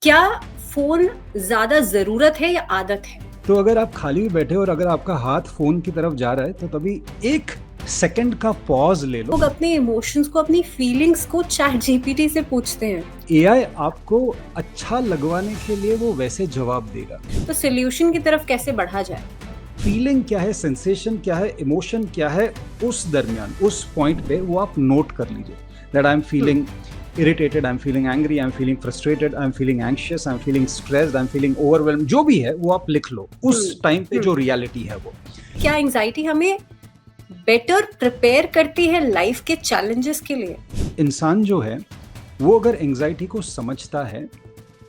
क्या फ़ोन ज़्यादा ज़रूरत है या आदत है? तो अगर आप खाली बैठे हो और अगर आपका हाथ फ़ोन की तरफ जा रहा है, तो तभी 1 सेकंड का पॉज़ ले लो। लोग अपने इमोशंस को, अपनी फीलिंग्स को चैट जीपीटी से पूछते हैं। एआई आपको अच्छा लगवाने के लिए वो वैसे जवाब देगा। तो सॉल्यूशन की तरफ कैसे बढ़ा जाए? फीलिंग क्या है, सेंसेशन क्या है, इमोशन क्या है, उस दरमियान, उस पॉइंट पे वो आप नोट कर लीजिए। That I M hmm, feeling irritated, I'm feeling angry, I'm feeling frustrated, I'm feeling anxious, I'm feeling stressed, I'm feeling overwhelmed, जो भी है वो आप लिख लो हुँ, उस टाइम पे हुँ। जो रियलिटी है वो। क्या एंग्ज़ायटी हमें बेटर प्रिपेयर करती है लाइफ़ के चैलेंजेस के लिए? इंसान जो है वो अगर एंग्जाइटी को समझता है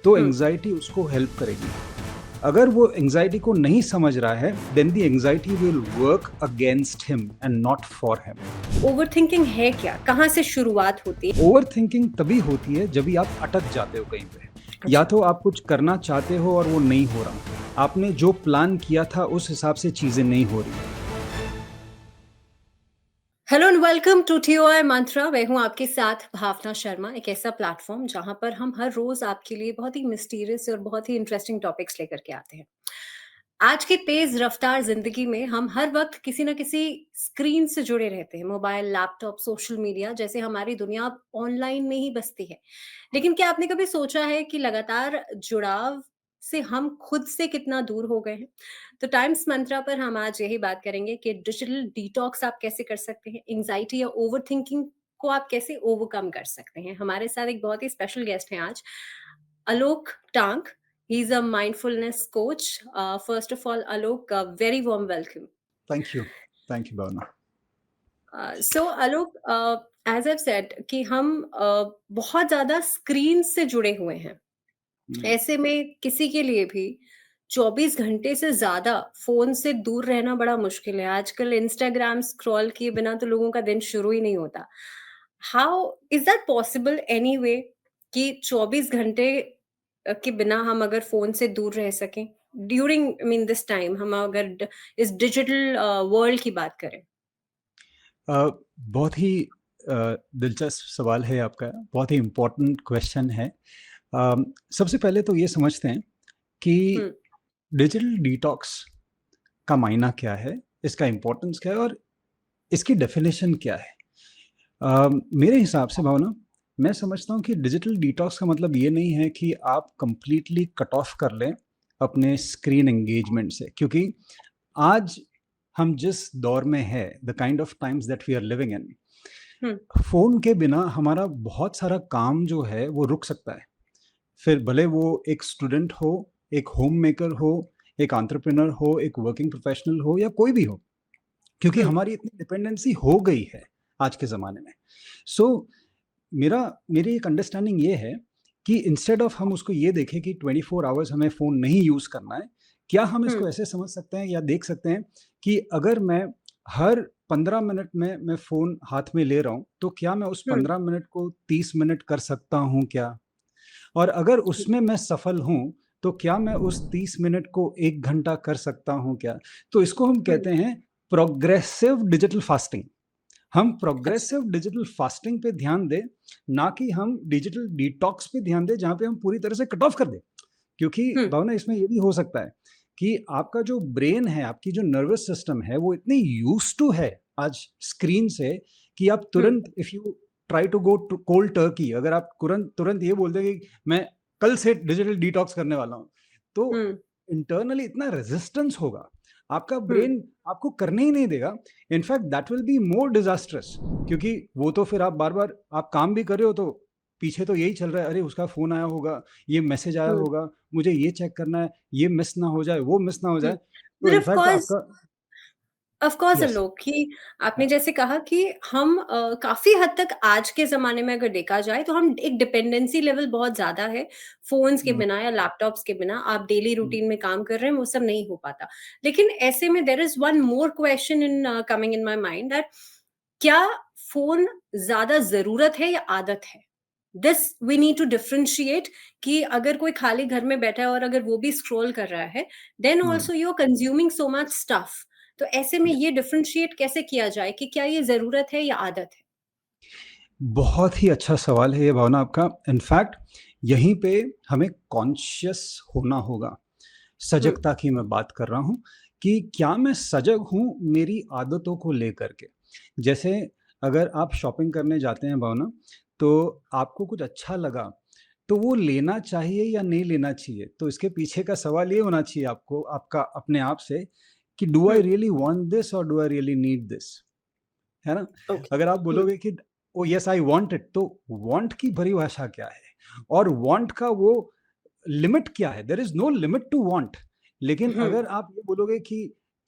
तो हुँ, एंग्जाइटी उसको हेल्प करेगी। अगर वो एंग्जाइटी को नहीं समझ रहा है then the anxiety will work against him and not for him. Overthinking है क्या? कहाँ से शुरुआत होती है? ओवर थिंकिंग तभी होती है जब भी आप अटक जाते हो कहीं पे, या अच्छा। तो आप कुछ करना चाहते हो और वो नहीं हो रहा, आपने जो प्लान किया था उस हिसाब से चीजें नहीं हो रही। Hello and welcome to TOI Mantra. मैं हूँ आपके साथ भावना शर्मा, एक ऐसा प्लेटफॉर्म जहाँ पर हम हर रोज आपके लिए बहुत ही मिस्टीरियस और बहुत ही इंटरेस्टिंग टॉपिक्स लेकर के आते हैं। आज की तेज रफ्तार जिंदगी में हम हर वक्त किसी ना किसी स्क्रीन से जुड़े रहते हैं। मोबाइल, लैपटॉप, सोशल मीडिया जैसे हमारी दुनिया अब ऑनलाइन में ही बसती है। लेकिन क्या आपने कभी सोचा है कि लगातार जुड़ाव से हम खुद से कितना दूर हो गए हैं? तो टाइम्स मंत्रा पर हम आज यही बात करेंगे कि डिजिटल डिटॉक्स आप कैसे कर सकते हैं, एंग्जाइटी या ओवरथिंकिंग को आप कैसे ओवरकम कर सकते हैं। हमारे साथ एक बहुत ही स्पेशल गेस्ट हैं आज, Alok Tang. He is a mindfulness coach. First of all Alok, very warm welcome. Thank you. Thank you Bhavna. So Alok, as I said कि हम बहुत ज्यादा स्क्रीन से जुड़े हुए हैं। हम्म, ऐसे में किसी के लिए भी 24 घंटे से ज़्यादा फ़ोन से दूर रहना बड़ा मुश्किल है। आजकल इंस्टाग्राम स्क्रॉल किए बिना तो लोगों का दिन शुरू ही नहीं होता। How is that possible anyway कि 24 घंटे के बिना हम अगर फ़ोन से दूर रह सकें? During I mean this time हम अगर इस डिजिटल वर्ल्ड की बात करें। बहुत ही दिलचस्प सवाल है आपका, बहुत ही इम्पोर्टेंट क्वेश्चन है। सबसे पहले तो ये समझते हैं कि हुँ, डिजिटल डिटॉक्स का मायना क्या है, इसका इम्पोर्टेंस क्या है और इसकी डेफिनेशन क्या है। मेरे हिसाब से भावना, मैं समझता हूँ कि डिजिटल डिटॉक्स का मतलब ये नहीं है कि आप कंप्लीटली कट ऑफ कर लें अपने स्क्रीन एंगेजमेंट से, क्योंकि आज हम जिस दौर में है, the kind of times that we are living in, hmm, phone के बिना हमारा बहुत सारा काम जो है वो रुक सकता है। फिर भले वो एक स्टूडेंट हो, एक होम मेकर हो, एक एंटरप्रेन्योर हो, एक वर्किंग प्रोफेशनल हो या कोई भी हो, क्योंकि हुँ, हमारी इतनी डिपेंडेंसी हो गई है आज के ज़माने में। सो मेरा मेरी एक अंडरस्टैंडिंग ये है कि इंस्टेड ऑफ हम उसको ये देखें कि 24 आवर्स हमें फ़ोन नहीं यूज़ करना है, क्या हम हुँ, इसको ऐसे समझ सकते हैं या देख सकते हैं कि अगर मैं हर 15 मिनट में मैं फ़ोन हाथ में ले रहा हूँ, तो क्या मैं उस हुँ, 15 मिनट को 30 मिनट कर सकता हूँ क्या? और अगर उसमें मैं सफल हूँ, तो क्या मैं उस 30 मिनट को 1 घंटा कर सकता हूँ क्या? तो इसको हम हुँ। कहते हैं प्रोग्रेसिव डिजिटल फास्टिंग। हम अच्छा। प्रोग्रेसिव डिजिटल फास्टिंग पे ध्यान दें, ना कि हम डिजिटल डिटॉक्स पे ध्यान दें, जहाँ पे हम पूरी तरह से कट ऑफ कर दें। क्योंकि हुँ, भावना, इसमें ये भी हो सकता है कि आपका जो ब्रेन है, आपकी जो नर्वस सिस्टम है, वो इतनी यूज्ड टू है आज स्क्रीन से कि आप हुँ, तुरंत if you try to go to cold turkey, अगर आप तुरंत तुरंत ये बोल दें कि मैं कल से डिजिटल डिटॉक्स करने वाला हूँ, तो हुँ, इंटरनली इतना रेजिस्टेंस होगा, आपका हुँ, ब्रेन आपको करने ही नहीं देगा। In fact that will be more disastrous, क्योंकि वो तो फिर आप बार बार आप काम भी कर रहे हो तो पीछे तो यही चल रहा है, अरे उसका फोन आया होगा, ये मैसेज आया हुँ, होगा, मुझे ये चेक करना है, ये मिस ना हो जाए, वो मिस ना हो हुँ। जाए। तो बट ऑफ इनफैक्ट कोर्स, आपका ऑफ कोर्स यस, आलोक, कि आपने जैसे कहा कि हम काफ़ी हद तक आज के ज़माने में अगर देखा जाए तो हम एक डिपेंडेंसी लेवल बहुत ज़्यादा है, फ़ोन्स के बिना या लैपटॉप्स के बिना आप डेली रूटीन में काम कर रहे हैं, वो सब नहीं हो पाता। लेकिन ऐसे में there is one more question in coming in my mind that क्या फ़ोन ज़्यादा ज़रूरत है या आदत है? This we need to differentiate कि अगर कोई खाली घर में बैठा है और अगर वो भी स्क्रॉल कर रहा है, then also you are consuming so much stuff. तो ऐसे में ये डिफरेंशिएट कैसे किया जाए कि क्या ये ज़रूरत है या आदत है? बहुत ही अच्छा सवाल है ये भावना आपका। इनफैक्ट यहीं पे हमें कॉन्शियस होना होगा। हुँ, सजगता की मैं बात कर रहा हूँ कि क्या मैं सजग हूँ मेरी आदतों को लेकर के। जैसे अगर आप शॉपिंग करने जाते हैं भावना, तो आपको कुछ अच्छा लगा, तो वो लेना चाहिए या नहीं लेना चाहिए? तो इसके पीछे का सवाल ये होना चाहिए आपको, आपका अपने आप से, कि do I hmm, really want this और do I really need this? है ना? ओके। अगर आप हुँ, बोलोगे कि oh yes I want it, तो वांट की परिभाषा क्या है? और वांट का वो लिमिट क्या है? There is no limit to want. लेकिन हुँ, अगर आप ये बोलोगे कि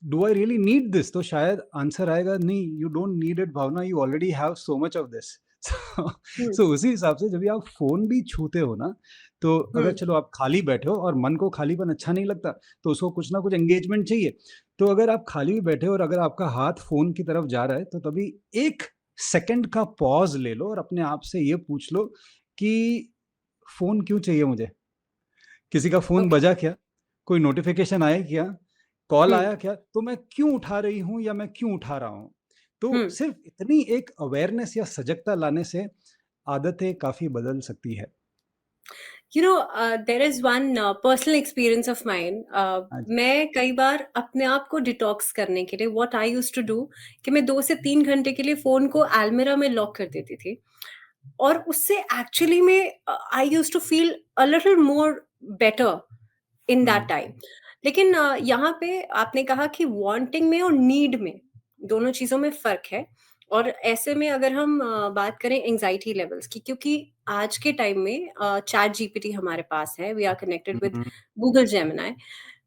do I really need this, तो शायद आंसर आएगा नहीं, you don't need it Bhavna, you already have so much of this. So hmm, so उसी हिसाब से जब भी आप फ़ोन भी छूते हो ना, तो हुँ, अगर चलो आप खाली बैठे हो और मन को खालीपन अच्छा नहीं लगता, तो उसको कुछ ना कुछ एंगेजमेंट चाहिए। तो अगर आप खाली भी बैठे हो और अगर आपका हाथ फ़ोन की तरफ जा रहा है, तो तभी 1 सेकंड का पॉज़ ले लो और अपने आप से ये पूछ लो कि फ़ोन क्यों चाहिए मुझे? किसी का फ़ोन ओके। बजा क्या? कोई नोटिफ़िकेशन आया क्या? कॉल हुँ, आया क्या? तो मैं क्यों उठा रही हूँ या मैं क्यों उठा रहा हूँ? हुँ। तो सिर्फ़ इतनी एक अवेयरनेस या सजगता लाने से आदतें काफ़ी बदल सकती है। There is one personal experience of mine. हाँ जी। मैं कई बार अपने आप को डिटॉक्स करने के लिए what I used to do कि मैं 2 से 3 घंटे के लिए फ़ोन को अलमीरा में लॉक कर देती थी। और उससे एक्चुअली में I used to feel a little more better in that hmm, time. लेकिन यहाँ पे आपने कहा कि वांटिंग में और नीड में, दोनों चीज़ों में फ़र्क है। और ऐसे में अगर हम बात करें एंग्ज़ायटी लेवल्स की, क्योंकि आज के टाइम में चैट जीपीटी हमारे पास है, we are connected with hmm. Google Gemini.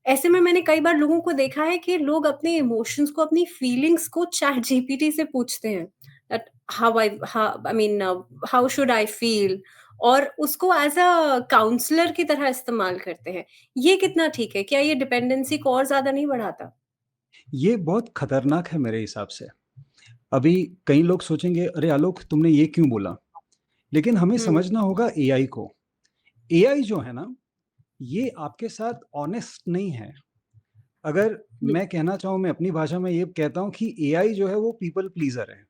ऐसे में मैंने कई बार लोगों को देखा है कि लोग अपने इमोशंस को, अपनी फीलिंग्स को चैट जीपीटी से पूछते हैं that I mean how should I feel, और उसको एज़ अ काउंसलर की तरह इस्तेमाल करते हैं। ये कितना ठीक है? क्या ये डिपेंडेंसी को और ज़्यादा नहीं बढ़ाता? ये बहुत खतरनाक है मेरे हिसाब से। अभी कई लोग सोचेंगे, "अरे आलोक तुमने ये क्यों बोला?" लेकिन हमें हुँ, समझना होगा एआई को। एआई जो है ना, ये आपके साथ ऑनेस्ट नहीं है। अगर हुँ, मैं कहना चाहूँ, मैं अपनी भाषा में ये कहता हूँ कि एआई जो है वो पीपल प्लीज़र है।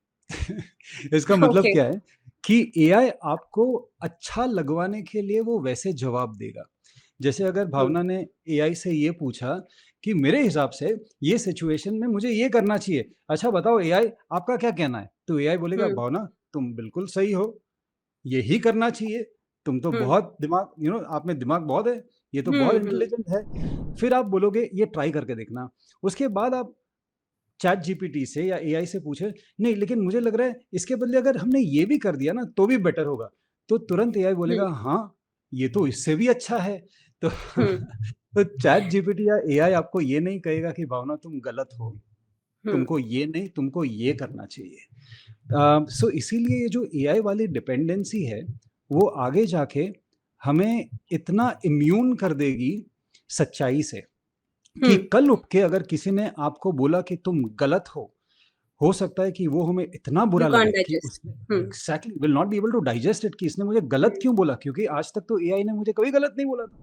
इसका मतलब ओके। क्या है कि एआई आपको अच्छा लगवाने के लिए वो वैसे जवाब देगा। जैसे अगर हुँ, भावना ने एआई से ये पूछा कि मेरे हिसाब से ये सिचुएशन में मुझे ये करना चाहिए। अच्छा बताओ एआई आपका क्या कहना है? तो एआई बोलेगा हुँ, भावना तुम बिल्कुल सही हो। यही करना चाहिए। तुम तो हुँ, बहुत दिमाग आप में दिमाग बहुत है, ये तो बहुत हुँ, हुँ, इंटेलिजेंट है। फिर आप बोलोगे ये ट्राई करके देखना। उसके बाद आप चैट जीपीटी से या एआई से पूछे, नहीं लेकिन मुझे लग रहा है इसके बदले अगर हमने ये भी कर दिया ना तो भी बेटर होगा। तो तुरंत एआई हुँ, बोलेगा हाँ, ये तो इससे भी अच्छा है। तो हुँ, तो चैट जीपीटी या एआई आपको ये नहीं कहेगा कि भावना तुम गलत हो। हुँ, तुमको ये नहीं, तुमको ये करना चाहिए। सो इसीलिए ये जो एआई वाली डिपेंडेंसी है, वो आगे जाके हमें इतना इम्यून कर देगी सच्चाई से, हुँ, कि कल उठ के अगर किसी ने आपको बोला कि तुम गलत हो सकता है कि वो हमें इतना यू बुरा कांट लगे कि डाइजेस्ट। उसने hmm, exactly will not be able to digest it, कि इसने मुझे गलत हुँ। क्यों बोला? क्योंकि आज तक तो एआई ने मुझे कभी गलत नहीं बोला था।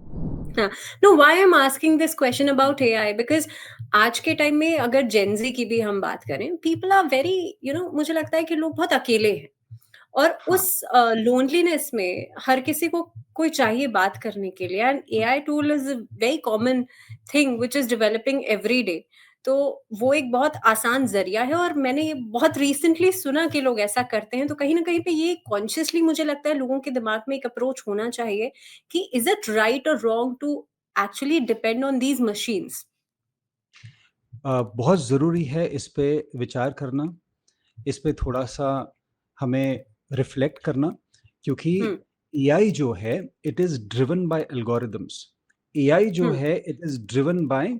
हाँ, know why I am asking this question about AI because आज के टाइम में अगर जेन ज़ी की भी हम बात करें, पीपल आर वेरी मुझे लगता है कि लोग बहुत अकेले हैं। और हाँ। उस लोनलीनेस में हर किसी को कोई चाहिए बात करने के लिए, and AI tool is a very common thing which is developing every day. तो वो एक बहुत आसान ज़रिया है, और मैंने ये बहुत रिसेंटली सुना कि लोग ऐसा करते हैं, तो कहीं न कहीं पे ये कॉन्शियसली मुझे लगता है लोगों के दिमाग में एक अप्रोच होना चाहिए कि इज़ इट राइट और wrong to actually depend on these machines? बहुत ज़रूरी है इस पे विचार करना, इस पे थोड़ा-सा हमें रिफ्लेक्ट करना, क्योंकि हुँ, एआई जो है it is driven by algorithms. AI जो हुँ, है it is driven by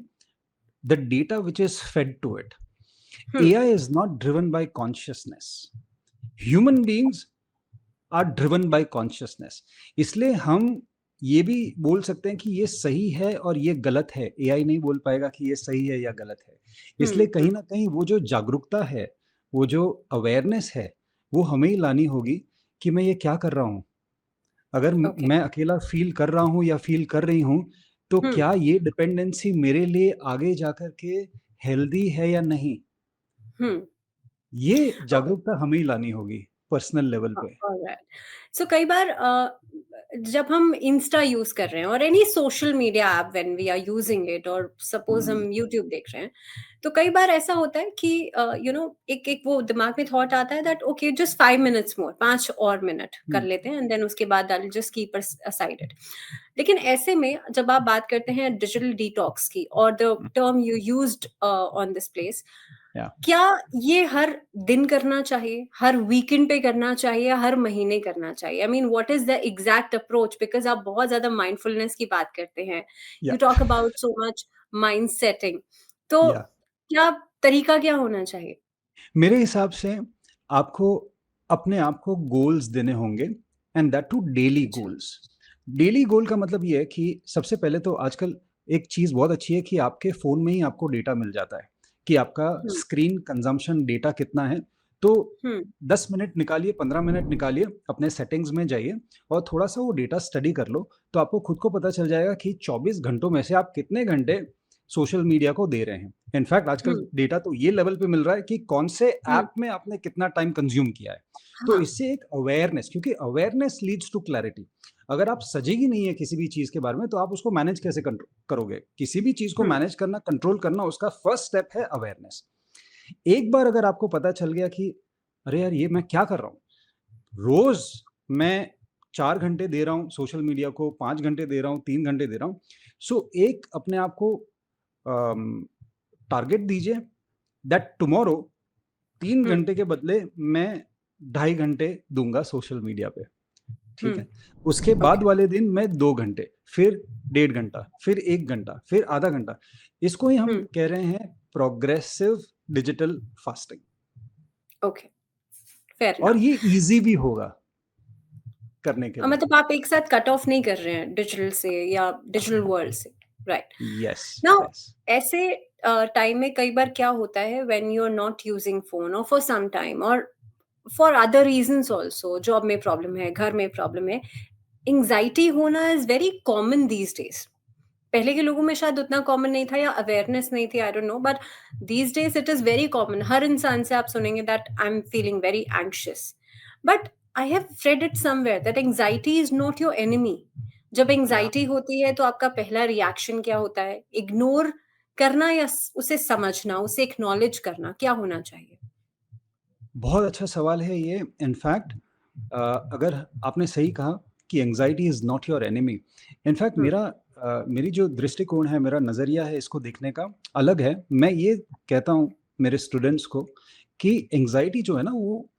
the data which is fed to it. Hmm, AI is not driven by consciousness. Human beings are driven by consciousness. इसलिए हम ये भी बोल सकते हैं कि ये सही है और ये गलत है। एआई नहीं बोल पाएगा कि ये सही है या गलत है। इसलिए हुँ, कहीं हुँ, न कहीं वो जो जागरूकता है, वो जो अवेयरनेस है, वो हमें ही लानी होगी कि मैं ये क्या कर रहा हूँ? अगर ओके, मैं अकेला फ़ील कर रहा हूँ या फ़ील कर रही हूँ, तो हुँ, क्या ये डिपेंडेंसी मेरे लिए आगे जाकर के हेल्दी है या नहीं? हुँ। ये जागरूकता हमें ही लानी होगी पर्सनल लेवल हाँ, पे। ऑलराइट। सो कई बार जब हम इंस्टा यूज कर रहे हैं और any social media app when we are using it, और सपोज हम यूट्यूब देख रहे हैं, तो कई बार ऐसा होता है कि एक एक वो दिमाग में थॉट आता है that okay just 5 minutes more, 5 और मिनट कर लेते हैं, एंड देन उसके बाद I just keep aside it. लेकिन ऐसे में जब आप बात करते हैं डिजिटल डिटॉक्स की, और the term you used on this place, या क्या ये हर दिन करना चाहिए, हर वीकेंड पे करना चाहिए, या हर महीने करना चाहिए? I mean what is the exact approach, because आप बहुत ज्यादा माइंडफुलनेस की बात करते हैं, या you talk about so much mind setting, तो या क्या तरीका क्या होना चाहिए? मेरे हिसाब से आपको अपने आप को गोल्स देने होंगे, एंड दैट टू डेली अच्छा। गोल्स। डेली गोल का मतलब ये है कि सबसे पहले तो आजकल एक चीज बहुत अच्छी है कि आपके फोन में ही आपको डेटा मिल जाता है कि आपका हम्म। स्क्रीन कंजम्पशन डेटा कितना है। तो हम्म। 10 मिनट निकालिए, 15 मिनट निकालिए, अपने सेटिंग्स में जाइए और थोड़ा सा वो डेटा स्टडी कर लो, तो आपको खुद को पता चल जाएगा कि 24 घंटों में से आप कितने घंटे सोशल मीडिया को दे रहे हैं। इनफैक्ट आजकल हम्म। डेटा तो ये लेवल पे मिल रहा है कि कौन से हम्म। ऐप में आपने कितना टाइम कंज्यूम किया है। तो हाँ। इससे एक अवेयरनेस, क्योंकि अवेयरनेस लीड्स टू क्लैरिटी। अगर आप सजेगी नहीं है किसी भी चीज के बारे में, तो आप उसको मैनेज कैसे करोगे? किसी भी चीज को हम्म। मैनेज करना, कंट्रोल करना, उसका फर्स्ट स्टेप है अवेयरनेस। एक बार अगर आपको पता चल गया कि अरे यार ये मैं क्या कर रहा हूँ, रोज मैं 4 घंटे दे रहा हूँ सोशल मीडिया को, 5 घंटे दे रहा हूँ, 3 घंटे दे रहा हूँ, सो एक अपने आप को टारगेट दीजिए दैट टुमारो 3 घंटे के बदले मैं 2.5 घंटे दूंगा सोशल मीडिया पे। ठीक है? उसके बाद ओके। वाले दिन मैं 2 घंटे, फिर 1.5 घंटा, फिर 1 घंटा, फिर आधा घंटा। इसको ही हम कह रहे हैं progressive digital fasting. Okay, fair और इनफ। ये इजी भी होगा करने के लिए। मतलब आप एक साथ कट ऑफ नहीं कर रहे हैं डिजिटल से या डिजिटल वर्ल्ड से, राइट? Yes, now yes. ऐसे टाइम में कई बार क्या होता है, when you are not using phone और फॉर सम टाइम, और for other reasons also, job में प्रॉब्लम है, घर में प्रॉब्लम है, एंजाइटी होना is very common these days. पहले के लोगों में शायद उतना कॉमन नहीं था, या अवेयरनेस नहीं थी, I don't know, but these days it is very common. हर इंसान से आप सुनेंगे that I am feeling very anxious, but I have read it somewhere that anxiety is not your enemy. जब या एंग्जाइटी होती है तो आपका पहला रिएक्शन क्या होता है? इग्नोर करना, या उसे समझना, उसे एक्नॉलेज करना, क्या होना चाहिए? बहुत अच्छा सवाल है ये। इनफैक्ट अगर आपने सही कहा कि anxiety is not your enemy. In fact hmm. मेरी जो दृष्टिकोण है, मेरा नज़रिया है इसको देखने का अलग है। मैं ये कहता हूँ मेरे स्टूडेंट्स को कि एंजाइटी जो है ना, वो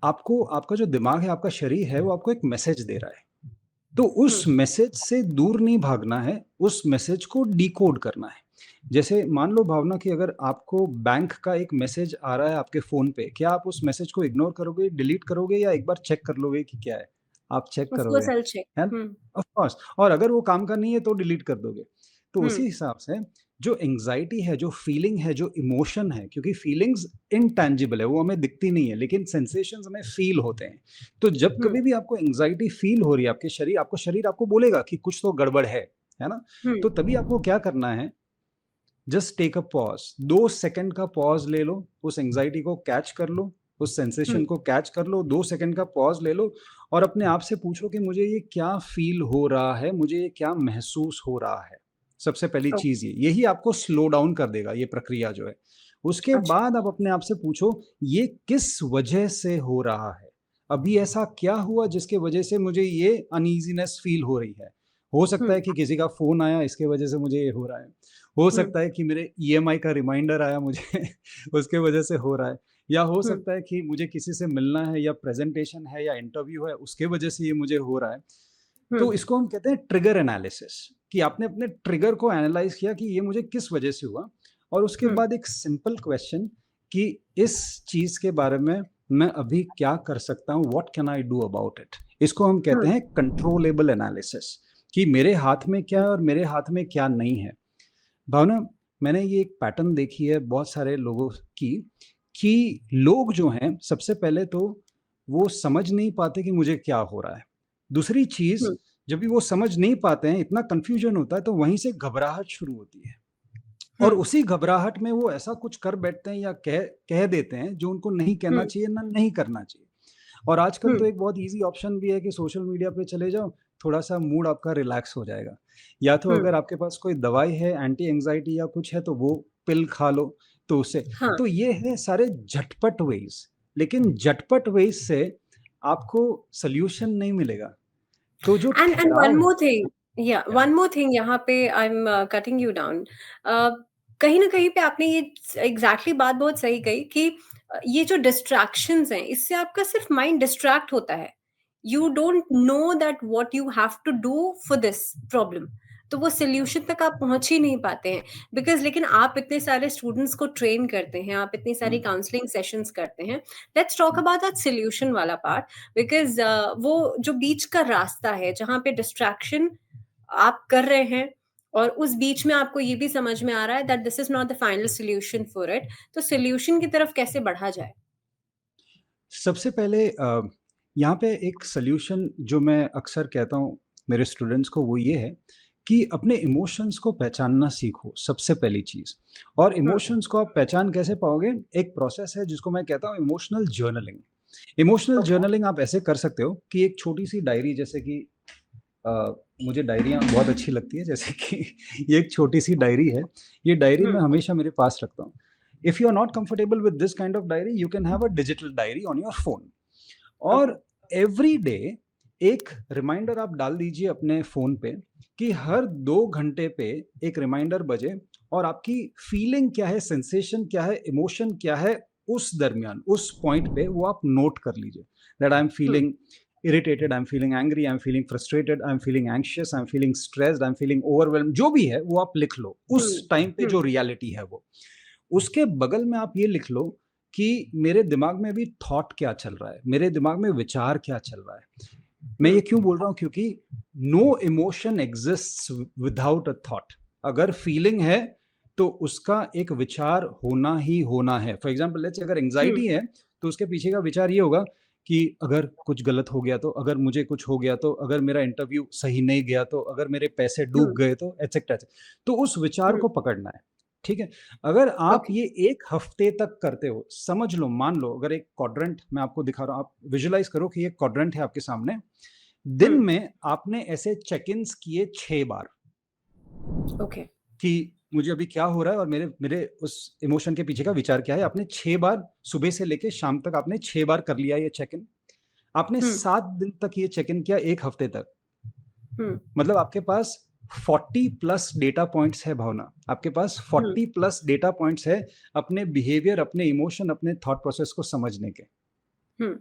आपको, आपका जो दिमाग है, आपका शरीर है, वो आपको एक मैसेज दे रहा है। तो उस हम्म। मैसेज से दूर नहीं भागना है, उस मैसेज को डिकोड करना है। जैसे मान लो भावना कि अगर आपको बैंक का एक मैसेज आ रहा है आपके फोन पे, क्या आप उस मैसेज को इग्नोर करोगे, डिलीट करोगे, या एक बार चेक कर लोगे कि क्या है? आप चेक ऑफ करोगे, कोर्स आई विल चेक। है ना? हम्म। Of course. और अगर वो काम का नहीं है तो डिलीट कर दोगे। तो उसी हम्म। हिसाब से जो एंजाइटी है, जो फीलिंग है, जो इमोशन है, क्योंकि फीलिंग्स इनटैंजिबल है, वो हमें दिखती नहीं है, लेकिन सेंसेशंस हमें फील होते हैं। तो जब हम्म। कभी भी आपको एंजाइटी फील हो रही है, आपके शरीर आपको बोलेगा कि कुछ तो गड़बड़ है ना? हम्म। तो तभी आपको क्या करना है? Just take a pause, 2 second का पॉज ले लो, उस एंजाइटी को कैच कर लो, उस सेंसेशन हम्म। को कैच कर लो, 2 सेकंड का पॉज ले लो और अपने आप से पूछो कि मुझे ये क्या फील हो रहा है, मुझे ये क्या महसूस हो रहा है। सबसे पहली ओके। चीज यही आपको स्लो डाउन कर देगा, ये प्रक्रिया जो है। उसके अच्छा। बाद आप अपने आप से पूछो ये किस वजह से हो रहा है, अभी ऐसा क्या हुआ जिसके वजह से मुझे ये अनईजीनेस फील हो रही है। हो सकता हम्म। है कि किसी का फोन आया, इसके वजह से मुझे ये हो रहा है। हो हम्म। सकता है कि मेरे ईएमआई का रिमाइंडर आया मुझे उसके वजह से हो रहा है। या हो हम्म। सकता है कि मुझे किसी से मिलना है, या प्रेजेंटेशन है, या इंटरव्यू है, उसके वजह से ये मुझे हो रहा है। तो हम्म। इसको हम कहते हैं ट्रिगर एनालिसिस, कि आपने अपने ट्रिगर को एनालाइज किया कि ये मुझे किस वजह से हुआ, और उसके हम्म। बाद एक सिंपल क्वेश्चन कि इस चीज के बारे में मैं अभी क्या कर सकता हूँ, what can I do about it. इसको हम कहते हम्म। हैं कंट्रोलेबल एनालिसिस, कि मेरे हाथ में क्या है और मेरे हाथ में क्या नहीं है। भावना, मैंने ये एक पैटर्न देखी है बहुत सारे लोगों की, कि लोग जो हैं सबसे पहले तो वो समझ नहीं पाते कि मुझे क्या हो रहा है। दूसरी चीज, हम्म। जब भी वो समझ नहीं पाते हैं, इतना कंफ्यूजन होता है, तो वहीं से घबराहट शुरू होती है। और हम्म। उसी घबराहट में वो ऐसा कुछ कर बैठते हैं या कह कह देते हैं जो उनको नहीं कहना हम्म। चाहिए, ना नहीं करना चाहिए। और आजकल हम्म। तो एक बहुत इजी ऑप्शन भी है कि सोशल मीडिया पे चले जाओ, थोड़ा-सा मूड आपका रिलैक्स हो जाएगा। या तो हुँ, अगर आपके पास कोई दवाई है एंटी एंग्ज़ायटी या कुछ है तो वो पिल खा लो, तो उससे हाँ। तो ये है सारे झटपट वेज़, लेकिन झटपट वेज़ से आपको सॉल्यूशन नहीं मिलेगा। तो जो एंड वन ठहराव है मोर थिंग, या या वन मोर थिंग, यहाँ पे I am cutting you down. कहीं न कहीं पे आपने ये एग्ज़ैक्टली बात बहुत सही कही कि ये जो डिस्ट्रैक्शंस हैं, इससे आपका सिर्फ माइंड डिस्ट्रैक्ट होता है। You don't know that what you have to do for this problem. तो वो सॉल्यूशन तक आप पहुँच ही नहीं पाते हैं। बिकॉज़ लेकिन आप इतने सारे स्टूडेंट्स को ट्रेन करते हैं, आप इतनी सारी हुँ, काउंसलिंग सेशंस करते हैं। Let's talk hmm. About that solution वाला पार्ट। बिकॉज़ वो जो बीच का रास्ता है, जहाँ पे डिस्ट्रैक्शन आप कर रहे हैं और उस बीच में आपको ये भी समझ में आ रहा है that this is not the final solution for it, तो सॉल्यूशन की तरफ कैसे बढ़ा जाए? सबसे पहले यहाँ पे एक सॉल्यूशन जो मैं अक्सर कहता हूँ मेरे स्टूडेंट्स को वो ये है कि अपने इमोशंस को पहचानना सीखो, सबसे पहली चीज़। और हुँ, इमोशंस को आप पहचान कैसे पाओगे? एक प्रोसेस है जिसको मैं कहता हूँ emotional journaling. Emotional okay. Journaling आप ऐसे कर सकते हो कि एक छोटी-सी डायरी, जैसे कि मुझे डायरियाँ बहुत अच्छी लगती है, जैसे कि ये एक छोटी-सी डायरी है। ये डायरी हुँ, मैं हमेशा मेरे पास रखता हूँ। If you are not comfortable with this kind of diary, you can have a digital diary on your phone. Okay. और एवरी डे एक रिमाइंडर आप डाल दीजिए अपने फ़ोन पे कि हर 2 घंटे पे एक रिमाइंडर बजे, और आपकी फीलिंग क्या है, सेंसेशन क्या है, इमोशन क्या है, उस दरमियान, उस पॉइंट पे वो आप नोट कर लीजिए। That I M hmm, feeling irritated, I am feeling angry, I am feeling frustrated, I am feeling anxious, I am feeling stressed, I am feeling overwhelmed, जो भी है वो आप लिख लो, हुँ, उस टाइम पे हुँ, जो रियलिटी है वो। उसके बगल में आप ये लिख लो कि मेरे दिमाग में अभी थॉट क्या चल रहा है, मेरे दिमाग में विचार क्या चल रहा है। मैं हुँ, ये क्यों बोल रहा हूँ? क्योंकि no emotion exists without a thought. अगर फीलिंग है तो उसका एक विचार होना ही होना है। फॉर एग्जाम्पल लेट्स, अगर हुँ, एंग्जाइटी है तो उसके पीछे का विचार ये होगा कि अगर कुछ गलत हो गया तो, अगर मुझे कुछ हो गया तो, अगर मेरा इंटरव्यू सही नहीं गया तो, अगर मेरे पैसे डूब हुँ, गए तो, एटसेट्रा। तो उस विचार हुँ, को पकड़ना है। ठीक है? अगर आप ओके। ये 1 हफ्ते तक करते हो, समझ लो, मान लो अगर एक क्वाड्रेंट मैं आपको दिखा रहा हूँ, आप विजुअलाइज़ करो कि एक क्वाड्रेंट है आपके सामने। हुँ, दिन में आपने ऐसे चेक-इन्स किए 6 बार ओके। कि मुझे अभी क्या हो रहा है और मेरे मेरे उस इमोशन के पीछे का विचार क्या है। आपने 6 बार, सुबह से लेके शाम तक आपने 6 बार कर लिया ये चेक-इन। आपने हुँ, 7 दिन तक ये चेक-इन किया, 1 हफ्ते तक। हुँ, मतलब आपके पास 40 प्लस डेटा पॉइंट्स है भावना। आपके पास हुँ, 40 प्लस डेटा पॉइंट्स है अपने बिहेवियर, अपने इमोशन, अपने थॉट प्रोसेस को समझने के। Hmm,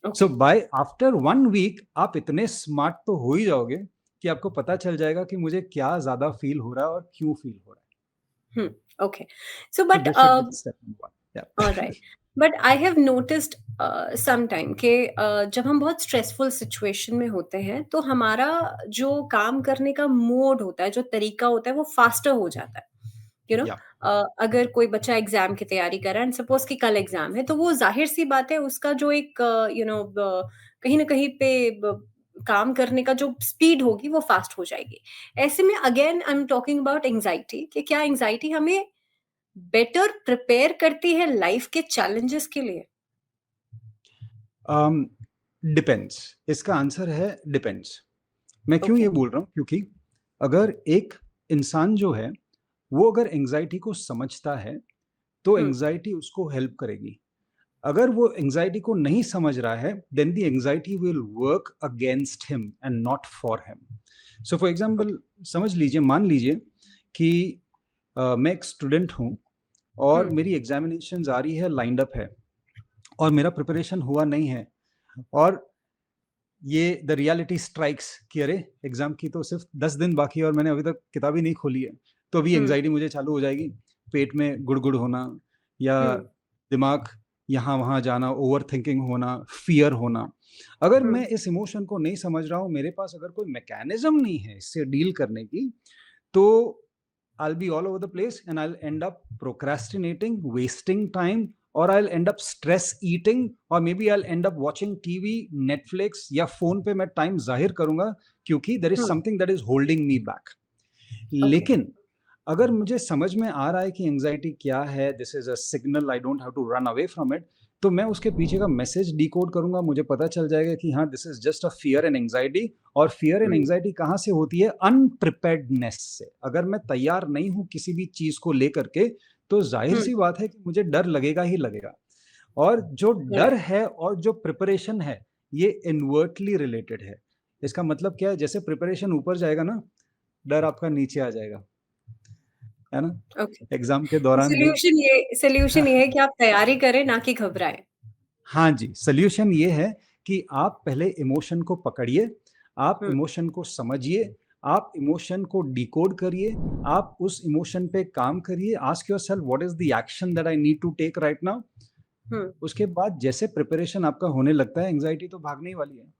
so okay. By after 1 week आप इतने स्मार्ट तो हो ही जाओगे कि आपको पता चल जाएगा कि मुझे क्या ज़्यादा फ़ील हो रहा है और क्यों फ़ील हो रहा है। Hmm, okay. So So but this should be the step number 1. Yeah. Alright. But I have noticed some time कि जब हम बहुत स्ट्रेसफुल सिचुएशन में होते हैं, तो हमारा जो काम करने का मोड होता है, जो तरीका होता है, वो फास्टर हो जाता है। You know, Yeah. अगर कोई बच्चा एग्ज़ाम की तैयारी कर रहा है एंड सपोज़ कि कल एग्ज़ाम है, तो वो ज़ाहिर-सी बात है उसका जो एक यू नो ब कहीं न कहीं पे ब काम करने का जो स्पीड होगी वो फ़ास्ट हो जाएगी। ऐसे में again I am talking about anxiety, कि क्या एंग्ज़ायटी हमें बेटर प्रिपेयर करती है लाइफ़ के चैलेंजेस के लिए? um, डिपेंड्स, इसका आंसर है डिपेंड्स। मैं क्यों ओके। ये बोल रहा हूँ? क्योंकि अगर एक इंसान जो है वो अगर एंग्जाइटी को समझता है तो हुँ, एंग्जाइटी उसको हेल्प करेगी। अगर वो एंग्जाइटी को नहीं समझ रहा है, then the anxiety will work against him and not for him. So for okay. Example समझ लीजिए, मान लीजिए कि मैं एक स्टूडेंट हूँ हुँ, और मेरी एग्जामिनेशंस आ रही है, लाइंड अप है, और मेरा प्रिपरेशन हुआ नहीं है, और ये द रियलिटी स्ट्राइक्स कि अरे एग्जाम की तो सिर्फ 10 दिन बाकी है और मैंने अभी तक किताब ही नहीं खोली है। तो अभी हुँ, एंग्जाइटी मुझे चालू हो जाएगी, पेट में गुड़गुड़ होना, या हुँ, दिमाग यहाँ वहाँ जाना, ओवर थिंकिंग होना, फियर होना। अगर हुँ, मैं इस इमोशन को नहीं समझ रहा हूँ, मेरे पास अगर कोई मैकेनिज्म नहीं है इससे डील करने की, तो I'll be all over the place and I'll end up procrastinating, wasting time, or I'll end up stress eating, or maybe I'll end up watching TV, Netflix, या फ़ोन पे मैं टाइम ज़ाहिर करूँगा क्योंकि there is hmm, something that is holding me back. Okay. लेकिन अगर मुझे समझ में आ रहा है कि एंग्जाइटी क्या है, this is a signal, I don't have to run away from it, तो मैं उसके पीछे का मैसेज डिकोड करूंगा, मुझे पता चल जाएगा कि हाँ this is just a fear and anxiety. और फियर एंड हुँ, एंग्जाइटी कहाँ से होती है? अनप्रिपेयर्डनेस से। अगर मैं तैयार नहीं हूं किसी भी चीज को लेकर के, तो जाहिर हुँ, सी बात है कि मुझे डर लगेगा ही लगेगा। और जो डर राइट, है और जो प्रिपरेशन है, ये इनवर्टली रिलेटेड है। इसका मतलब क्या है? जैसे प्रिपरेशन ऊपर जाएगा ना, डर आपका नीचे आ जाएगा, है ना? ओके। एग्जाम के तो दौरान भी सॉल्यूशन ये है कि आप तैयारी करें, ना कि घबराएँ। हाँ जी, सॉल्यूशन ये है कि आप पहले इमोशन को पकड़िए, आप हुँ, इमोशन को समझिए, आप इमोशन को डिकोड करिए, आप उस इमोशन पे काम करिए, ask yourself what is the action that I need to take right now. Hmm. उसके बाद जैसे प्रिपरेशन आपका होने लगता है, एंग्जायटी तो भागने ही वाली है।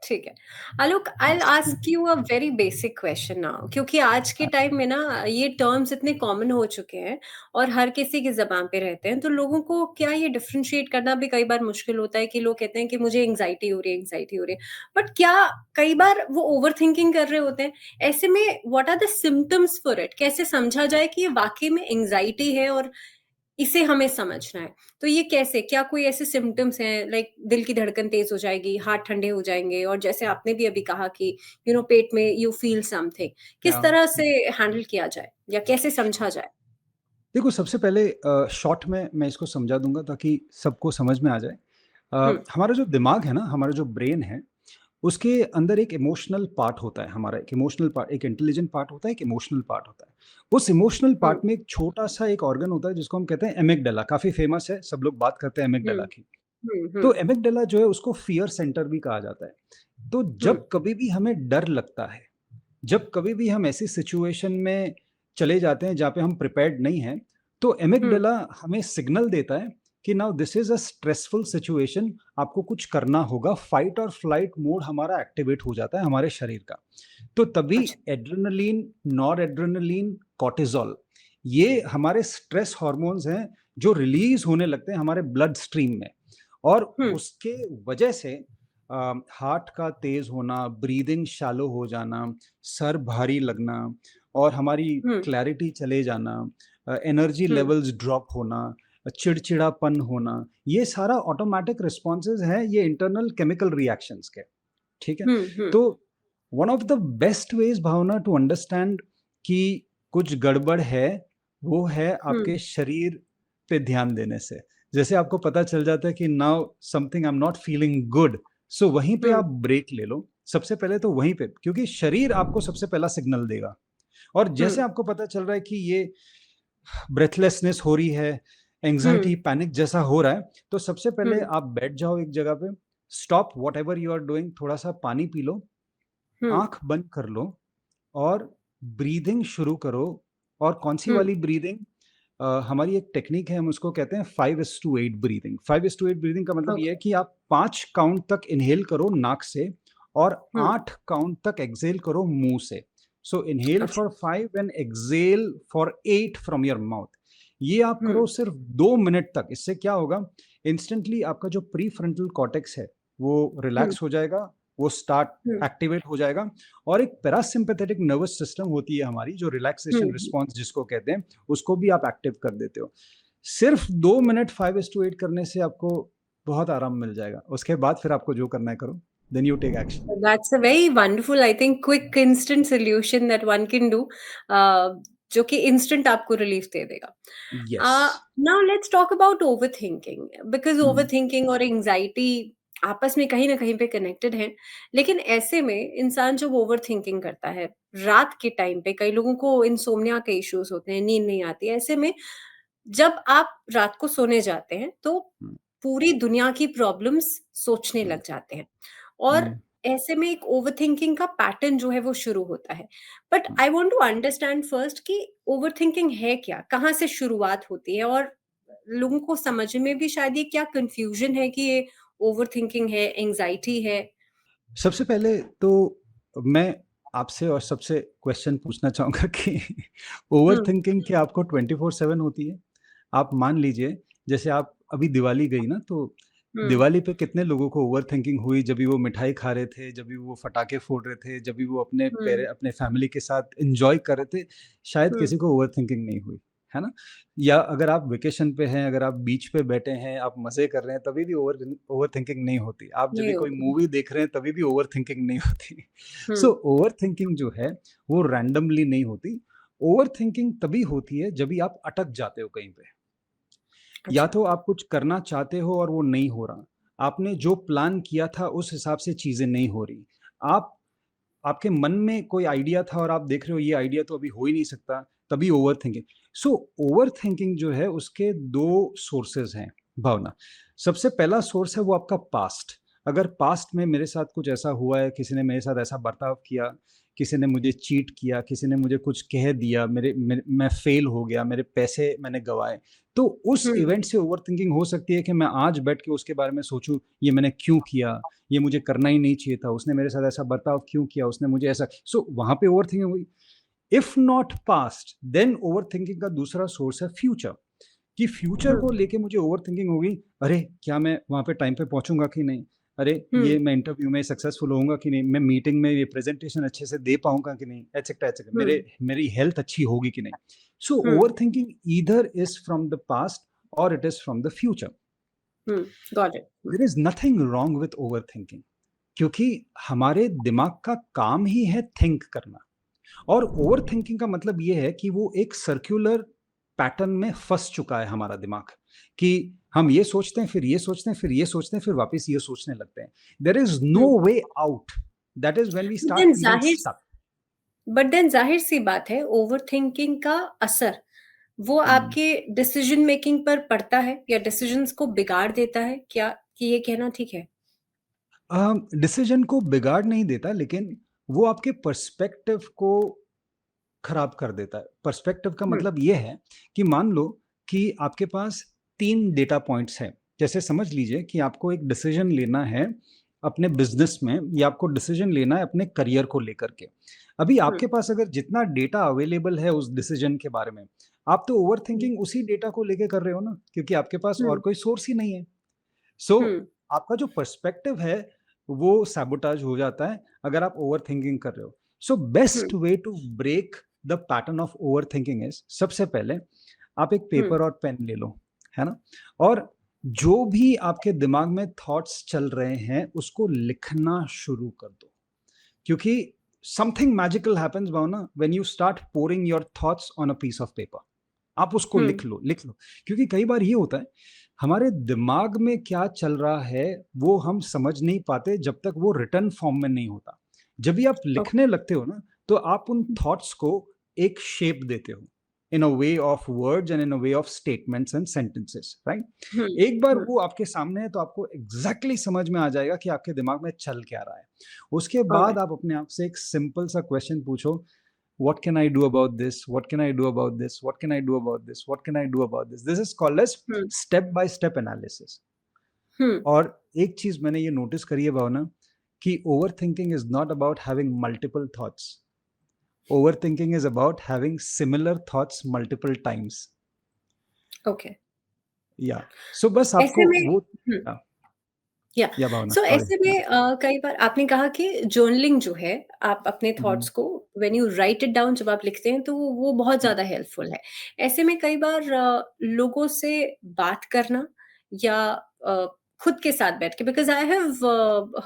ठीक है। Alok, I will ask you a very basic question now, क्योंकि आज के टाइम में ना ये टर्म्स इतने कॉमन हो चुके हैं और हर किसी की ज़बान पे रहते हैं, तो लोगों को क्या ये डिफरेंशिएट करना भी कई बार मुश्किल होता है कि लोग कहते हैं कि मुझे एंग्जायटी हो रही है, एंग्जायटी हो रही है। बट क्या कई बार वो ओवरथिंकिंग कर रहे होते हैं? ऐसे में what are the symptoms for it? कैसे समझा जाए कि ये वाक़ई में एंग्जायटी है और इसे हमें समझना है? तो ये कैसे? क्या कोई ऐसे सिम्पटम्स हैं, लाइक दिल की धड़कन तेज़ हो जाएगी, हाथ ठंडे हो जाएँगे और जैसे आपने भी अभी कहा कि पेट में यू फ़ील समथिंग, या किस तरह से हैंडल किया जाए या कैसे समझा जाए? देखो, सबसे पहले शॉर्ट में मैं इसको समझा दूँगा ताकि सबको समझ में आ जाए। हुँ, हमारा जो दिमाग है ना, हमारा जो ब्रेन है, उसके अंदर एक इमोशनल पार्ट होता है हमारा, एक इमोशनल पार्ट, एक इंटेलिजेंट पार्ट होता है, एक इमोशनल पार्ट होता है। उस इमोशनल हुँ, पार्ट में एक छोटा-सा एक ऑर्गन होता है जिसको हम कहते हैं एमिगडाला, काफ़ी फेमस है, सब लोग बात करते हैं हुँ, एमिगडाला की। हुँ, हुँ, तो एमिगडाला जो है उसको फ़ियर सेंटर भी कहा जाता है। तो हुँ, जब कभी भी हमें डर लगता है, जब कभी भी हम ऐसी सिचुएशन में चले जाते हैं जहाँ पे हम प्रिपेयर्ड नहीं हैं, तो हुँ, एमिगडाला हमें सिग्नल देता है कि now this is a stressful situation, आपको कुछ करना होगा, फाइट और फ्लाइट मोड हमारा एक्टिवेट हो जाता है हमारे शरीर का। तो तभी अच्छा, एड्रेनालिन, नॉरएड्रेनालिन, कॉर्टिसोल, ये हमारे स्ट्रेस हार्मोन्स हैं जो रिलीज़ होने लगते हैं हमारे ब्लड स्ट्रीम में। और हुँ, उसके वजह से हार्ट का तेज़ होना, ब्रीदिंग शैलो हो जाना, सर भारी लगना और हमारी हुँ, क्लैरिटी चले जाना, एनर्जी हुँ, लेवल्स ड्रॉप होना, चिड़चिड़ापन होना, ये सारा ऑटोमैटिक रिस्पॉन्सेज़ हैं, ये इंटरनल केमिकल रिएक्शंस के, ठीक है? हुँ, हुँ, तो one of the best ways Bhavna to understand कि कुछ गड़बड़ है, वो है हुँ, आपके शरीर पे ध्यान देने से। जैसे आपको पता चल जाता है कि now something I am not feeling good, so वहीं पे हुँ, आप ब्रेक ले लो। सबसे पहले तो वहीं पे, क्योंकि शरीर आपको सबसे पहला सिग्नल देगा। और हुँ, जैसे आपको पता चल रहा है कि ये ब्रेथलेसनेस हो रही है, हुँ, एंग्ज़ायटी, पैनिक जैसा हो रहा है, तो सबसे पहले हुँ, आप बैठ जाओ एक जगह पे, stop whatever you are doing, थोड़ा-सा पानी पी लो, हुँ, आँख बंद कर लो और ब्रीदिंग शुरू करो। और कौन-सी हुँ, वाली ब्रीदिंग? हमारी एक टेक्नीक है, हम उसको कहते हैं 5:8 ब्रीदिंग। 5:8 ब्रीदिंग का मतलब ये ओके, है कि आप 5 काउंट तक इन्हेल करो नाक से और हुँ, 8 काउंट तक एक्सहेल करो मुँह से। सो इन्हेल अच्छा, for 5 and exhale for 8 from your mouth. ये आप हुँ, करो सिर्फ 2 मिनट तक। इससे क्या होगा? इंस्टेंटली आपका जो प्रीफ्रंटल कॉर्टेक्स है, वो हुँ, रिलैक्स हो जाएगा, वो स्टार्ट हुँ, एक्टिवेट हो जाएगा। और एक पैरासिम्पैथेटिक नर्वस सिस्टम होती है हमारी, जो हुँ, रिलैक्सेशन हुँ। रिस्पॉन्स जिसको कहते हैं, उसको भी आप एक्टिव कर देते हो। सिर्फ 2 मिनट 5:8 करने से आपको बहुत आराम मिल जाएगा। उसके बाद फिर आपको जो करना है करो, then you take action. That's a very wonderful, I think, quick instant solution that one can do, uh, जो कि instant आपको relief दे देगा। Yes. Now let's talk about overthinking, because hmm, overthinking और anxiety आपस में कहीं न कहीं पे कनेक्टेड हैं। लेकिन ऐसे में इंसान जब ओवरथिंकिंग करता है, रात के टाइम पे कई लोगों को इनसोम्निया के इश्यूज़ होते हैं, नींद नहीं आती है। ऐसे में जब आप रात को सोने जाते हैं, तो हुँ, पूरी दुनिया की प्रॉब्लम्स सोचने हुँ, लग जाते हैं और हुँ, ऐसे में एक ओवरथिंकिंग का पैटर्न जो है वो शुरू होता है। But hmm. I want to understand first कि ओवरथिंकिंग है क्या? कहाँ से शुरुआत होती है? और लोगों को समझ में भी शायद ये क्या कन्फ्यूजन है कि ये ओवरथिंकिंग है, एंग्ज़ायटी है? सबसे पहले तो मैं आपसे और सबसे क्वेश्चन पूछना चाहूँगा कि हुँ, ओवरथिंकिंग क्या आपको 24/7 होती है? आप मान लीजिए, जैसे आप अभी दिवाली गई ना, तो हुँ, दिवाली पे कितने लोगों को ओवरथिंकिंग हुई, जब भी वो मिठाई खा रहे थे, जब भी वो पटाखे फोड़ रहे थे, जब भी वो हुँ, अपने फैमिली के साथ एन्जॉय कर रहे थे, शायद हुँ, किसी को ओवरथिंकिंग नहीं हुई, है ना? या अगर आप वेकेशन पे हैं, अगर आप बीच पे बैठे हैं, आप मज़े कर रहे हैं, तभी भी ओवरथिंकिंग नहीं होती। आप जब भी नहीं कोई होती। मूवी देख रहे हैं, तभी भी ओवरथिंकिंग नहीं होती। सो हुँ, ओवरथिंकिंग जो है, वो रैंडमली नहीं होती। ओवरथिंकिंग तभी होती है, जब भी आप अटक जाते हो कहीं पे। या अच्छा। तो आप कुछ करना चाहते हो और वो नहीं हो रहा। आपने जो प्लान किया था, उस हिसाब से चीज़ें नहीं हो रही। आप आपके मन में कोई आइडिया था और आप देख रहे हो ये आइडिया तो अभी हो ही नहीं सकता, तभी ओवरथिंकिंग। सो ओवरथिंकिंग जो है उसके 2 सोर्सेज़ हैं, भावना। सबसे पहला सोर्स है वो आपका पास्ट। अगर पास्ट में मेरे साथ कुछ ऐसा हुआ है, किसी ने मेरे साथ ऐसा बर्ताव किया, किसी ने मुझे चीट किया, किसी ने मुझे कुछ कह दिया, मैं फेल हो गया, मेरे पैसे मैंने गँवाए, तो उस हुँ, इवेंट से ओवरथिंकिंग हो सकती है कि मैं आज बैठ के उसके बारे में सोचूँ, ये मैंने क्यों किया? ये मुझे करना ही नहीं चाहिए था, उसने मेरे साथ ऐसा बर्ताव क्यों किया, उसने मुझे ऐसा सो वहाँ पे ओवरथिंकिंग हुई। If not past, then overthinking का दूसरा सोर्स है फ्यूचर, कि फ्यूचर हुँ, को लेके मुझे ओवरथिंकिंग होगी, अरे! क्या मैं वहाँ पे टाइम पे पहुँचूँगा कि नहीं? अरे! ये हुँ, मैं इंटरव्यू में सक्सेसफुल होऊँगा कि नहीं? मैं मीटिंग में ये प्रेज़ेंटेशन अच्छे से दे पाऊँगा कि नहीं? Etcetera, etcetera. हुँ, मेरी हेल्थ अच्छी होगी कि नहीं? So hmm, overthinking either is from the past और it is from the future. Hmm, got it. Hmm, there is nothing wrong with overthinking, क्योंकि हमारे दिमाग का काम ही है थिंक करना। और ओवरथिंकिंग का मतलब ये है कि वो एक सर्कुलर पैटर्न में फँस चुका है हमारा दिमाग, कि हम ये सोचते हैं, फिर ये सोचते हैं, फिर ये सोचते हैं, फिर वापस ये सोचने लगते हैं। There is hmm. No way out. That is when we start then feeling ज़ाहिर स्टक। बट देन ज़ाहिर-सी बात है ओवरथिंकिंग का असर, वो हुँ। आपके डिसीज़न मेकिंग पर पड़ता है या डिसीज़न्स को बिगाड़ देता है? क्या कि ये कहना ठीक है? डिसीज़न को बिगाड़ नहीं देता, लेकिन वो आपके पर्सपेक्टिव को खराब कर देता है। पर्सपेक्टिव का हुँ, मतलब ये है कि मान लो कि आपके पास 3 डेटा पॉइंट्स हैं। जैसे समझ लीजिए कि आपको एक डिसीज़न लेना है अपने बिज़नेस में, या आपको डिसीज़न लेना है अपने करियर को लेकर के। अभी हुँ, आपके पास अगर जितना डेटा अवेलेबल है उस डिसीज़न के बारे में, आप तो हुँ, ओवरथिंकिंग उसी डेटा को लेके कर रहे हो ना, क्योंकि आपके पास हुँ, और कोई सोर्स ही नहीं है। सो हुँ, आपका जो पर्सपेक्टिव है, वो सैबोटाज हो जाता है अगर आप ओवरथिंकिंग कर रहे हो। So hmm, best way to break the pattern of overthinking is, सबसे पहले आप एक हुँ, पेपर और पेन ले लो, है ना? और जो भी आपके दिमाग में थॉट्स चल रहे हैं, उसको लिखना शुरू कर दो। क्योंकि something magical happens Bhavna when you start pouring your thoughts on a piece of paper. आप उसको हुँ, लिख लो। क्योंकि कई बार ये होता है, हमारे दिमाग में क्या चल रहा है, वो हम समझ नहीं पाते जब तक वो रिटन फॉर्म में नहीं होता। जब भी आप लिखने ओके। लगते हो ना, तो आप उन थॉट्स को एक शेप देते हो, in a way of words and in a way of statements and sentences, right? Hmm, एक बार हुँ, वो आपके सामने है, तो आपको एग्ज़ैक्टली समझ में आ जाएगा कि आपके दिमाग में चल क्या रहा है। उसके बाद ऑलराइट, आप अपने आप से एक सिंपल सा क्वेश्चन पूछो, what can I do about this? What can I do about this? What can I do about this? What can I do about this? This is called as hmm, step by step analysis. हुँ, और एक चीज मैंने ये notice करी है भावना, कि over thinking is not about having multiple thoughts. Over thinking is about having similar thoughts multiple times. Okay. या सो बस ऐसे आपको में वो हुँ। या, या या भावना सो सॉरी। ऐसे में कई बार आपने कहा कि जर्नलिंग जो है आप अपने थॉट्स को when you right it down जब आप लिखते हैं तो वो बहुत ज़्यादा हेल्पफुल है। ऐसे में कई बार लोगों से बात करना या अ, खुद के साथ बैठ के because I have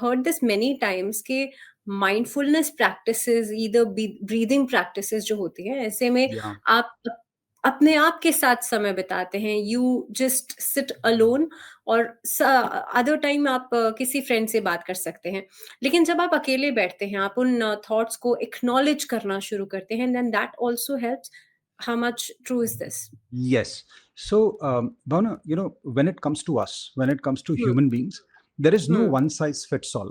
heard this many times कि mindfulness practices either breathing practices जो होती हैं ऐसे में या आप अपने आप के साथ समय बिताते हैं, यू जस्ट सिट अलोन और अदर टाइम आप किसी फ्रेंड से बात कर सकते हैं। लेकिन जब आप अकेले बैठते हैं, आप उन थॉट्स को एक्नॉलेज करना शुरू करते हैं, then that also helps. How much true is this? Yes. So, Bhavna, when it comes to us, when it comes to hmm, human beings, there is no hmm, one size fits all,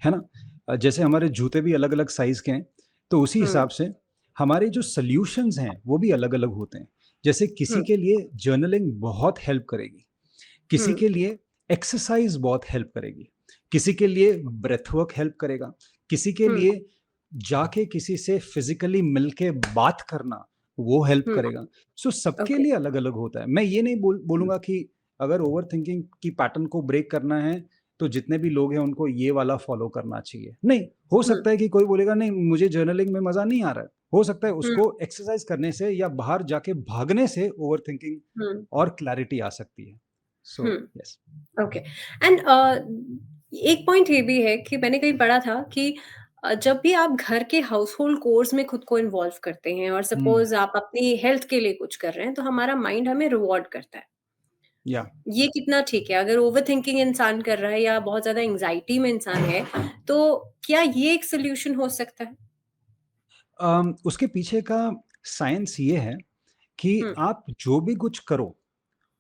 है ना? जैसे हमारे जूते भी अलग-अलग size के हैं, तो उसी हुँ, हिसाब से हमारे जो सॉल्यूशंस हैं, वो भी अलग-अलग होते हैं। जैसे किसी हुँ, के लिए जर्नलिंग बहुत हेल्प करेगी, हुँ, किसी के लिए एक्सरसाइज़ बहुत हेल्प करेगी, किसी के लिए ब्रेथ वर्क हेल्प करेगा, किसी के हुँ, लिए जाके किसी से फिज़िकली मिलके बात करना, वो हेल्प हुँ, करेगा। सो सबके ओके। लिए अलग-अलग होता है। मैं ये नहीं बोलूँगा कि अगर ओवरथिंकिंग की पैटर्न को ब्रेक करना है, तो जितने भी लोग हैं उनको ये वाला फ़ॉलो करना चाहिए। नहीं, हो हुँ, सकता है कि कोई बोलेगा नहीं मुझे जर्नलिंग में मज़ा नहीं आ रहा है, हो सकता है हुँ, उसको एक्सरसाइज करने से या बाहर जाके भागने से ओवर थिंकिंग हुँ, और क्लैरिटी आ सकती है। सो हुँ, यस। ओके। एंड एक पॉइंट ये भी है कि मैंने कहीं पढ़ा था कि जब भी आप घर के हाउसहोल्ड कोर्स में खुद को इन्वॉल्व करते हैं और हम्म। सपोज़ आप अपनी हेल्थ के लिए कुछ कर रहे हैं, तो हमारा माइंड हमें रिवॉर्ड करता है। या ये कितना ठीक है? अगर ओवरथिंकिंग इंसान कर रहा है या बहुत ज़्यादा एंग्ज़ायटी में इंसान है, तो क्या ये एक सॉल्यूशन हो सकता है? उसके पीछे का साइंस ये है कि हुँ, आप जो भी कुछ करो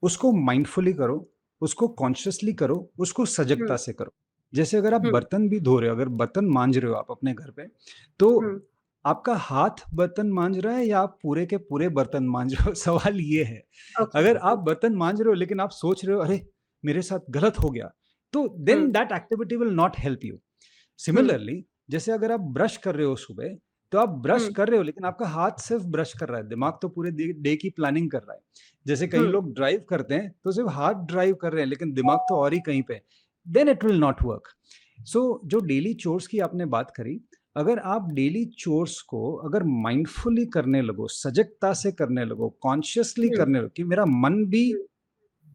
उसको माइंडफुली करो, उसको कॉन्शियसली करो, उसको हुँ, सजगता से करो। जैसे अगर आप हुँ, बर्तन भी धो रहे हो, अगर बर्तन मांज रहे हो आप अपने घर पे, तो हुँ, आपका हाथ बर्तन मांज रहा है या आप पूरे के पूरे बर्तन मांज रहे हो? सवाल ये है। ओके, अगर आप ओके। बर्तन मांज रहे हो लेकिन आप सोच रहे हो अरे मेरे साथ गलत हो गया, तो hmm, then that activity will not help you. Hmm, similarly जैसे अगर आप ब्रश कर रहे हो सुबह, तो आप ब्रश हुँ, कर रहे हो लेकिन आपका हाथ सिर्फ ब्रश कर रहा है, दिमाग तो पूरे डे की प्लानिंग कर रहा है। जैसे कई हुँ, लोग ड्राइव करते हैं तो सिर्फ हाथ ड्राइव कर रहे हैं लेकिन दिमाग तो और ही कहीं पे, then it will not work. So जो डेली चोर्स की आपने बात करी, अगर आप डेली चोर्स को अगर माइंडफुली करने लगो, सजगता से करने लगो, कॉन्शियसली हुँ, करने लगो कि मेरा मन भी हुँ,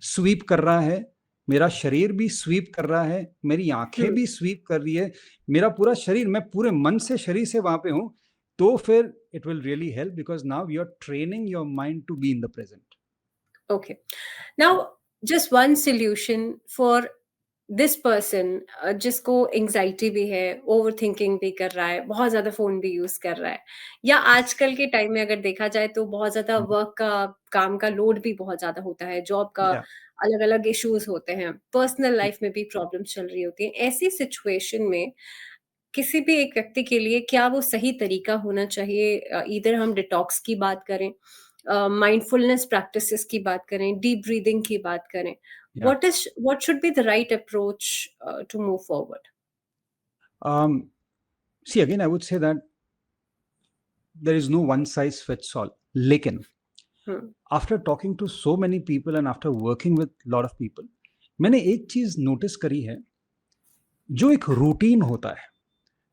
स्वीप कर रहा है, मेरा शरीर भी स्वीप कर रहा है, मेरी आँखें हुँ, भी स्वीप कर रही है, मेरा पूरा शरीर, मैं पूरे मन से शरीर से वहाँ पे हूँ, तो फिर it will really help because now you are training your mind to be in the present. Okay. Now just one solution for this person जिसको एंग्ज़ायटी भी है, ओवरथिंकिंग भी कर रहा है, बहुत ज़्यादा फ़ोन भी यूज़ कर रहा है या आजकल के टाइम में अगर देखा जाए तो बहुत ज़्यादा हुँ, वर्क का काम का लोड भी बहुत ज़्यादा होता है, जॉब का या अलग-अलग इश्यूज़ होते हैं, पर्सनल हुँ, लाइफ़ में भी प्रॉब्लम्स चल रही होती हैं। ऐसी सिचुएशन में किसी भी एक व्यक्ति के लिए क्या वो सही तरीका होना चाहिए ईदर हम डिटॉक्स की बात करें माइंडफुलनेस प्रैक्टिसेस की बात करें डीप ब्रीदिंग की बात करें या what should be the right approach to move forward um, see again I would say that there is no one size fits all, लेकिन hmm after talking to so many people and after working with lot of people, मैंने एक चीज़ notice करी है, जो एक routine होता है,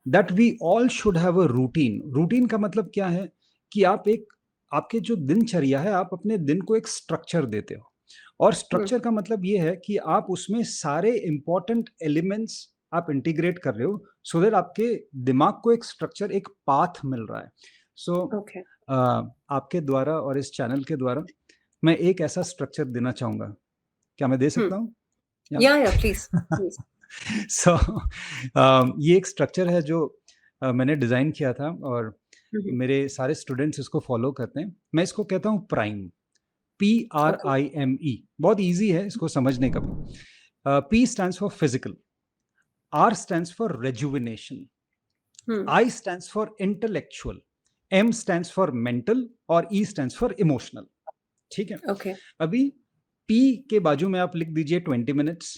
that we all should have a routine. Routine का मतलब क्या है कि आप एक, आपके जो दिनचर्या है, आप अपने दिन को एक स्ट्रक्चर देते हो, और हम्म स्ट्रक्चर का मतलब ये है कि आप उसमें सारे इंपॉर्टेंट एलिमेंट्स आप इंटीग्रेट कर रहे हो, सो दैट आपके दिमाग को एक स्ट्रक्चर, एक पाथ मिल रहा है। सो ओके आपके द्वारा और इस चैनल के द्वारा मैं एक ऐसा स्ट्रक्चर देना चाहूंगा। क्या मैं दे हम्म सकता हूँ? या प्लीज प्लीज सो ये एक स्ट्रक्चर है जो मैंने डिज़ाइन किया था, और मेरे सारे स्टूडेंट्स इसको फॉलो करते हैं। मैं इसको कहता हूँ प्राइम, ओके PRIME। बहुत ईज़ी है इसको समझने का भी। P stands for physical, R stands for rejuvenation, hmm I stands for intellectual, M stands for mental और E स्टैंड्स फॉर इमोशनल। ठीक है? ओके अभी P के बाजू में आप लिख दीजिए 20 मिनट्स,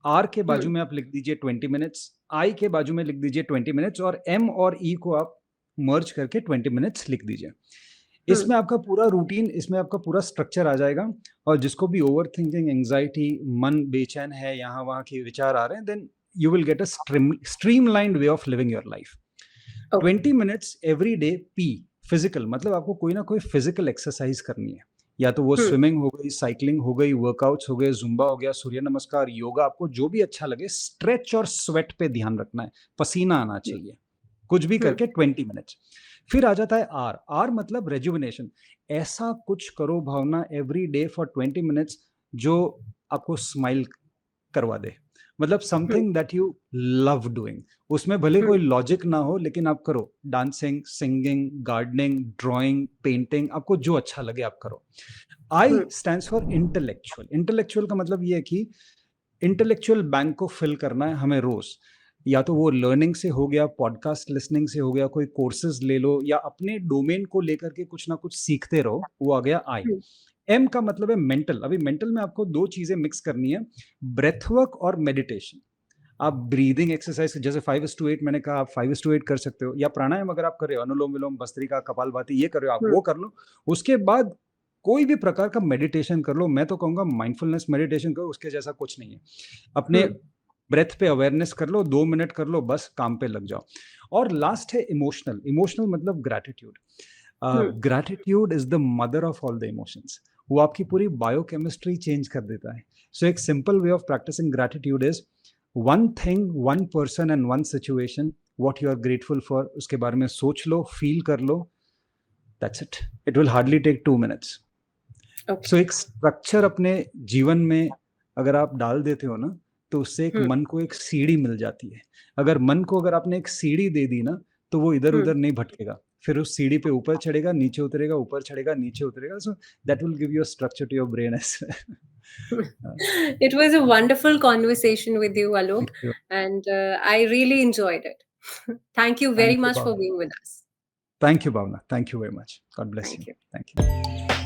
R के बाजू हम्म में आप लिख दीजिए 20 मिनट्स, I के बाजू में लिख दीजिए 20 मिनट्स, और M और E को आप मर्ज करके 20 मिनट्स लिख दीजिए। हम्म इसमें आपका पूरा रूटीन, इसमें आपका पूरा स्ट्रक्चर आ जाएगा, और जिसको भी ओवरथिंकिंग, एंग्जायटी, मन बेचैन है, यहाँ-वहाँ के विचार आ रहे हैं, then you will get a streamlined way of living your life. Okay 20 minutes every day पी, फिजिकल मतलब आपको कोई ना कोई फिजिकल एक्सरसाइज करनी है, या तो वो हम्म स्विमिंग हो गई, साइकिलिंग हो गई, वर्कआउट्स हो गए, जुम्बा हो गया, सूर्य नमस्कार, योगा, आपको जो भी अच्छा लगे। स्ट्रेच और स्वेट पे ध्यान रखना है, पसीना आना चाहिए, कुछ भी हम्म करके 20 मिनट्स। फिर आ जाता है आर, आर मतलब रेजुविनेशन। ऐसा कुछ करो Bhavna every day for 20 minutes जो आपको स्माइल करवा दे, मतलब हम्म something that you love doing. उसमें भले कोई हम्म लॉजिक ना हो, लेकिन आप करो। Dancing, singing, gardening, drawing, painting, आपको जो अच्छा लगे आप करो। आई हम्म स्टैंड्स फॉर इंटेलेक्चुअल। इंटेलेक्चुअल का मतलब ये है कि इंटेलेक्चुअल बैंक को फिल करना है हमें रोज, या तो वो लर्निंग से हो गया, पॉडकास्ट लिसनिंग से हो गया, कोई कोर्सेज ले लो, या अपने डोमेन को लेकर के कुछ ना कुछ सीखते रहो, वो आ गया आई। हम्म एम का मतलब है मेंटल। अभी मेंटल में आपको दो चीजें मिक्स करनी है, ब्रेथ वर्क और मेडिटेशन। आप ब्रीदिंग एक्सरसाइज जैसे 5:8 मैंने कहा, आप 5:8 कर सकते हो, या प्राणायाम अगर आप कर रहे हो, अनुलोम विलोम, भस्त्रिका, कपालभाति, ये कर रहे हो आप, हम्म वो कर लो। उसके बाद कोई भी प्रकार का मेडिटेशन कर लो। मैं तो कहूंगा माइंडफुलनेस मेडिटेशन करो, उसके जैसा कुछ नहीं है। अपने हम्म ब्रेथ पे अवेयरनेस कर लो, 2 मिनट कर लो, बस काम पे लग जाओ। और लास्ट है इमोशनल। इमोशनल मतलब gratitude. Gratitude is the mother of all the emotions. वो आपकी पूरी बायोकेमिस्ट्री चेंज कर देता है. सो एक simple way of practising gratitude is one thing, one person and one situation what you are grateful for. उसके बारे में सोच लो, फील कर लो. That's it. It will hardly take 2 minutes. So एक स्ट्रक्चर अपने जीवन में अगर आप डाल देते हो ना, तो उससे एक मन को एक सीढ़ी मिल जाती है. अगर मन को अगर आपने एक सीढ़ी दे दी ना, तो वो इधर उधर नहीं भटकेगा. फिर उस सीढ़ी पे ऊपर चढ़ेगा, नीचे उतरेगा, ऊपर चढ़ेगा, नीचे उतरेगा. So that will give you a structure to your brain as well. It was a wonderful conversation with you, Alok, Thank you. and I really enjoyed it. Thank you very Thank you, much for Bhavna. being with us. Thank you, Bhavna. Thank you very much. God bless Thank you. you. Thank you.